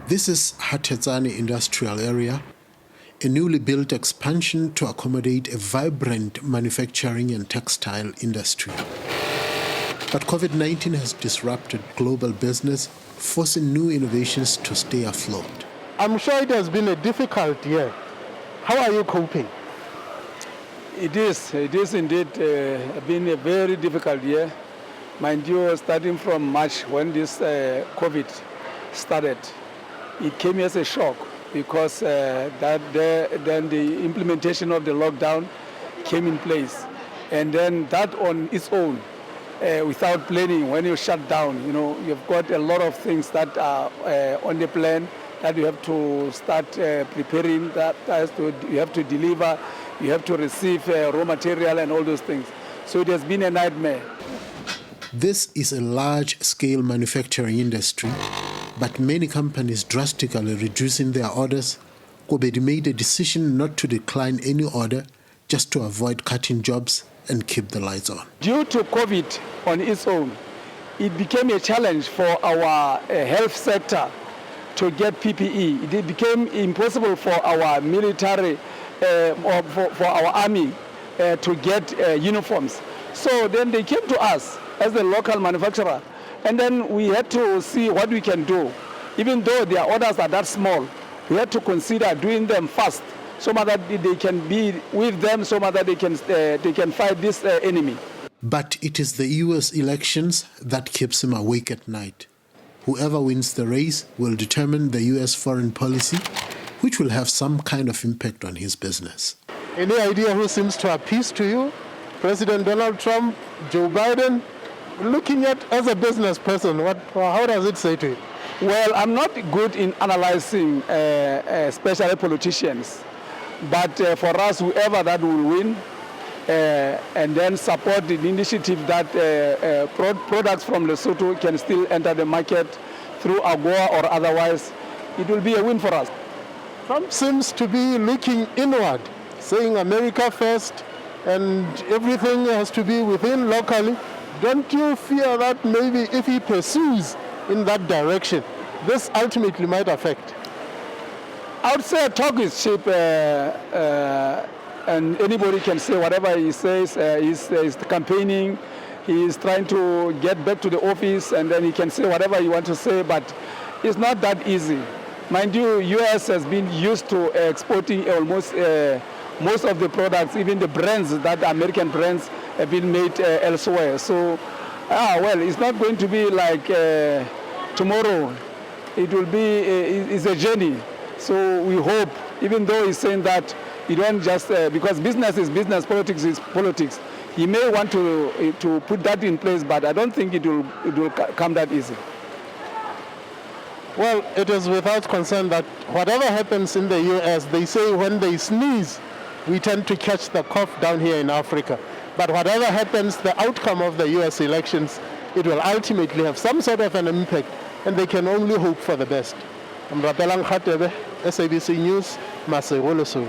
This is Hatetsane Industrial Area, a newly built expansion to accommodate a vibrant manufacturing and textile industry. But COVID-19 has disrupted global business, forcing new innovations to stay afloat. I'm sure it has been a difficult year. How are you coping? It is indeed been a very difficult year. Mind you, starting from March when this COVID started, it came as a shock because then the implementation of the lockdown came in place. And then that on its own, without planning, when you shut down, you've got a lot of things that are on the plan that you have to start preparing, you have to deliver, you have to receive raw material and all those things. So it has been a nightmare. This is a large-scale manufacturing industry, but many companies drastically reducing their orders. Kobedi made a decision not to decline any order, just to avoid cutting jobs and keep the lights on. Due to COVID on its own, it became a challenge for our health sector to get PPE. It became impossible for our military or for our army to get uniforms. So then they came to us as the local manufacturer, and then we had to see what we can do. Even though their orders are that small, we had to consider doing them fast so that they can be with them, so that they can fight this enemy. But it is the US elections that keeps him awake at night. Whoever wins the race will determine the US foreign policy, which will have some kind of impact on his business. Any idea who seems to appease to you? President Donald Trump, Joe Biden? Looking at as a business person, how does it say to you? Well, I'm not good in analyzing especially politicians, but for us, whoever that will win, and then support the initiative that products from Lesotho can still enter the market through AGOA or otherwise, it will be a win for us. Trump seems to be looking inward, saying America first, and everything has to be within locally. Don't you fear that maybe if he pursues in that direction, this ultimately might affect? I would say talk is cheap, and anybody can say whatever he says. He's campaigning, he is trying to get back to the office, and then he can say whatever he wants to say, but it's not that easy. Mind you, US has been used to exporting almost most of the products, even the brands, that American brands have been made elsewhere. So, well, it's not going to be like tomorrow. It will be, it's a journey. So we hope, even though he's saying that you don't just, because business is business, politics is politics, he may want to put that in place, but I don't think it will come that easy. Well, it is without concern that whatever happens in the US, they say when they sneeze, we tend to catch the cough down here in Africa. But whatever happens, the outcome of the US elections, it will ultimately have some sort of an impact, and they can only hope for the best. I'm Rapelang Khatebe, SABC News, Lesotho.